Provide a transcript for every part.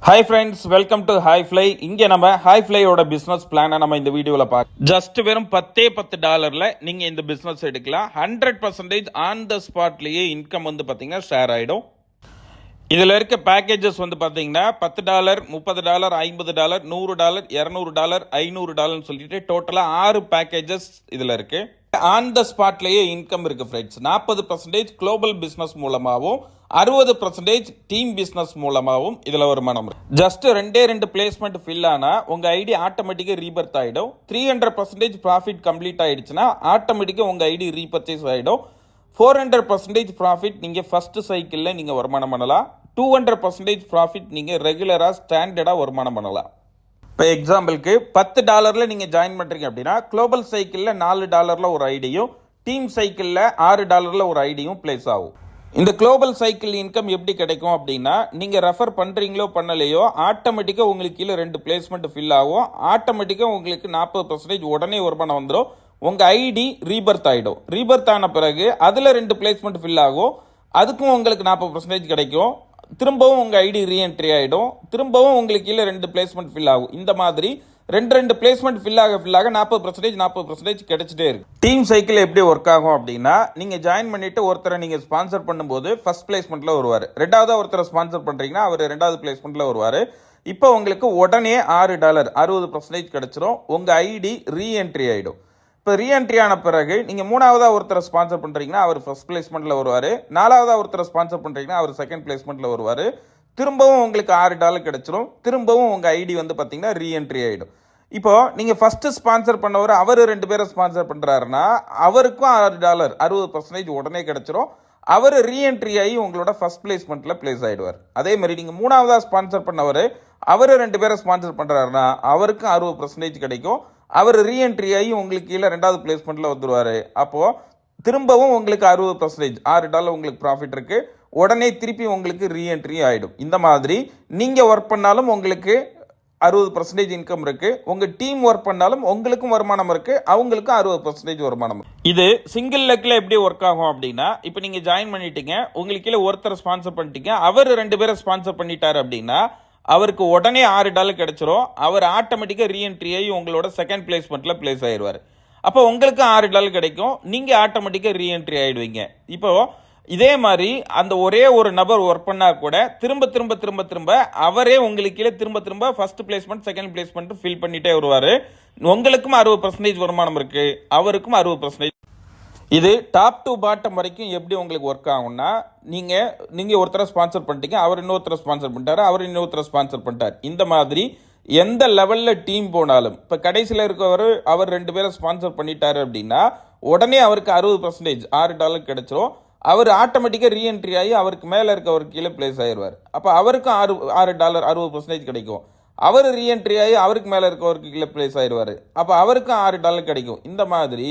Hi friends, welcome to HiFly. இங்க நம்ம HiFlyயோட business பிளானை நம்ம இந்த வீடியோல பார்க்க ஜஸ்ட் வெறும் $10 நீங்க இந்த பிசினஸ் எடுக்கலாம். 100% ஆன் த ஸ்பாட்லயே இன்கம் வந்து பாத்தீங்கன்னா ஷேர் ஆயிடும். இதுல இருக்க பேக்கேஜஸ் வந்து பாத்தீங்கன்னா $10, $30, $50, $100, $200, $500 சொல்லிட்டு டோட்டலா 6 பேக்கேஜஸ் இதுல இருக்கு. ஆன் த ஸ்பாட்லயே இன்கம் இருக்கு ஃப்ரெண்ட்ஸ். 40% குளோபல் பிசினஸ் மூலமாகவும் 60% டீம் பிசினஸ் மூலமாகவும் இதுல வருமானம் ஜஸ்ட் ரெண்டு பிளேஸ்மெண்ட் ஃபில் ஆனா உங்க ஐடி ஆட்டோமேட்டிக்கா ரீபர்த் ஆயிடும். 300% ப்ராஃபிட் கம்ப்ளீட் ஆயிடுச்சுன்னா ஆட்டோமேட்டிக்கா உங்க ஐடி ரீபர்ச்சேஸ் ஆயிடும். 400% ப்ராஃபிட் நீங்க ஃபர்ஸ்ட் சைக்கிள்ல நீங்க வருமானம் பண்ணலாம். 200% ப்ராஃபிட் நீங்க ரெகுலரா ஸ்டாண்டர்டா வருமானம் பண்ணலாம். இப்போ எக்ஸாம்பிளுக்கு $10 நீங்க ஜாயின் பண்றீங்க அப்படின்னா குளோபல் சைக்கிள்ல $4 ஒரு ஐடியும் டீம் சைக்கிள்ல $6 ஒரு ஐடியும் பிளேஸ் ஆகும். இந்த குளோபல் சைக்கிள் இன்கம் எப்படி கிடைக்கும் அப்படின்னா நீங்க ரெஃபர் பண்றீங்களோ பண்ணலையோ ஆட்டோமேட்டிக்கா உங்களுக்கு கீழே 2 பிளேஸ்மெண்ட் ஃபில் ஆகும். ஆட்டோமேட்டிக்கா உங்களுக்கு 40% உடனே வருமானம் வந்துடும். உங்க ஐடி ரீபர்த் ஆயிடும். ரீபர்த் ஆன பிறகு அதுல 2 பிளேஸ்மெண்ட் ஃபில் ஆகும். அதுக்கும் உங்களுக்கு 40% கிடைக்கும். திரும்பவும் உங்க ஐடி ரீஎன்ட்ரி ஆயிடும். திரும்பவும் உங்களுக்கு கீழே 2 பிளேஸ்மெண்ட் ஃபில் ஆகும். இந்த மாதிரி ரெண்டு பிளேஸ்மெண்ட் ஃபில் ஆக 40% கிடைச்சிட்டே இருக்கு. டீம் சைக்கிள் எப்படி ஒர்க் ஆகும் அப்படின்னா நீங்க ஜாயின் பண்ணிட்டு ஒருத்தரை நீங்க ஸ்பான்சர் பண்ணும்போது ஃபர்ஸ்ட் பிளேஸ்மெண்ட்ல வருவாரு. ரெண்டாவதா ஒருத்தரை ஸ்பான்சர் பண்றீங்கன்னா அவர் 2வது பிளேஸ்மெண்ட்ல வருவாரு. இப்போ உங்களுக்கு உடனே $6 60% கிடைச்சிரும். உங்க ஐடி ரீஎன்ட்ரி ஆயிடும். இப்போ ரீஎன்ட்ரி ஆன பிறகு நீங்க 3வதா ஒருத்தரை ஸ்பான்சர் பண்றீங்கன்னா அவர் ஃபர்ஸ்ட் பிளேஸ்மெண்ட்ல வருவாரு. 4வதா ஒருத்தரை ஸ்பான்சர் பண்றீங்கன்னா அவர் செகண்ட் பிளேஸ்மெண்ட்ல வருவாரு. திரும்பவும் உங்களுக்கு $6 கிடைச்சிரும். திரும்பவும் உங்க ஐடி வந்து பாத்தீங்கன்னா ரீஎன்ட்ரி ஆயிடும். இப்போ நீங்க ஃபர்ஸ்ட் ஸ்பான்சர் பண்ணவர் அவர் 2 பேரை ஸ்பான்சர் பண்றாருன்னா அவருக்கும் $6 60% உடனே கிடைச்சிரும். அவர் ரீஎன்ட்ரி ஆகி உங்களோட ஃபர்ஸ்ட் பிளேஸ்மெண்ட்ல பிளேஸ் ஆயிடுவார். அதே மாதிரி நீங்க 3வதா ஸ்பான்சர் பண்ணவர் அவர் 2 பேரை ஸ்பான்சர் பண்றாருன்னா அவருக்கும் 60% கிடைக்கும். அவர் ரீஎன்ட்ரி ஆகி உங்களுக்கு கீழே 2வது பிளேஸ்மெண்ட்ல வந்துருவாரு. அப்போ திரும்பவும் உங்களுக்கு 60% $6 உங்களுக்கு ப்ராஃபிட் இருக்கு. உடனே திருப்பி உங்களுக்கு ரீஎன்ட்ரி ஆயிடும். இந்த மாதிரி நீங்க ஒர்க் பண்ணாலும் உங்களுக்கு 60% இன்கம் இருக்கு. உங்க டீம் ஒர்க் பண்ணாலும் உங்களுக்கும் வருமானம் இருக்கு. அவங்களுக்கும் 60% வருமானம். இது சிங்கிள் லெக்ல எப்படி ஒர்க் ஆகும் அப்படின்னா இப்போ நீங்க ஜாயின் பண்ணிட்டீங்க. உங்களுக்கு கீழே ஒருத்தர் ஸ்பான்சர் பண்ணிட்டீங்க. அவர் 2 பேரை ஸ்பான்சர் பண்ணிட்டாரு அப்படின்னா அவருக்கு உடனே $6 கிடைச்சிரும். அவர் ஆட்டோமேட்டிக்கா ரீஎன்ட்ரி ஆகி உங்களோட செகண்ட் பிளேஸ்மெண்ட்ல பிளேஸ் ஆயிடுவார். அப்போ உங்களுக்கு $6 கிடைக்கும். நீங்க ஆட்டோமேட்டிக்கா ரீஎன்ட்ரி ஆயிடுவீங்க. இப்போ இதே மாதிரி அந்த ஒரே ஒரு நபர் ஒர்க் பண்ணா கூட திரும்ப அவரே உங்களுக்கு கீழே திரும்ப first placement second placement fill பண்ணிட்டே வருவாரு. உங்களுக்கும் 60% வருமானம் இருக்கு. அவருக்கும் 60%. இது டாப் டு பாட்டம் வரைக்கும் எப்படி உங்களுக்கு ஒர்க் ஆகும்னா நீங்க ஒருத்தரை ஸ்பான்சர் பண்ணிட்டீங்க. அவர் இன்னொருத்தரை ஸ்பான்சர் பண்ணிட்டாரு. அவர் இன்னொருத்தரை ஸ்பான்சர் பண்ணிட்டார். இந்த மாதிரி எந்த லெவல்ல டீம் போனாலும் இப்ப கடைசியில் இருக்கவர் அவர் 2 பேரை ஸ்பான்சர் பண்ணிட்டாரு அப்படின்னா உடனே அவருக்கு 60% $6 கிடைச்சிரும். அவர் ஆட்டோமேட்டிக்கா ரீஎன்ட்ரி ஆகி அவருக்கு மேல இருக்கவருக்கு கீழே பிளேஸ் ஆயிடுவார். அப்ப அவருக்கும் $6 60% கிடைக்கும். அவர் ரீஎன்ட்ரி ஆகி அவருக்கு மேல இருக்கவருக்கு கீழே பிளேஸ் ஆயிடுவாரு. அப்ப அவருக்கும் $6 கிடைக்கும். இந்த மாதிரி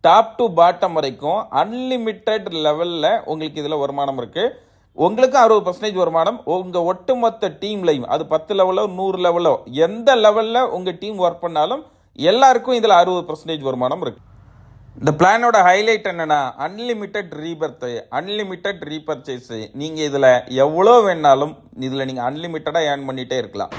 டாப் டு பாட்டம் வரைக்கும் அன்லிமிட்டெட் லெவல்ல உங்களுக்கு இதுல வருமானம் இருக்கு. உங்களுக்கு 60% வருமானம். உங்க ஒட்டுமொத்த டீம்லையும் அது 10 லெவலோ 100 லெவலோ எந்த லெவல்ல உங்க டீம் ஒர்க் பண்ணாலும் எல்லாருக்கும் இதுல 60% வருமானம் இருக்கு. இந்த பிளானோட ஹைலைட் என்னன்னா அன்லிமிட்டெட் ரீபர்த், அன்லிமிட்டெட் ரீபர்ச்சேஸ். நீங்க இதுல எவ்வளவு வேணாலும் இதுல நீங்க அன்லிமிட்டடா ஏர்ன் பண்ணிட்டே இருக்கலாம்.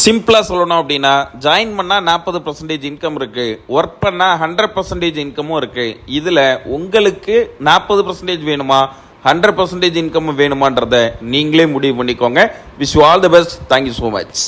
சிம்பிளா சொல்லணும் அப்படின்னா ஜாயின் பண்ணா 40% இன்கம் இருக்கு. ஒர்க் பண்ணா 100% இன்கமும் இருக்கு. இதுல உங்களுக்கு 40% வேணுமா 100% இன்கம் வேணுமான்றத நீங்களே முடிவு பண்ணிக்கோங்க. Wish you all the best. Thank you so much.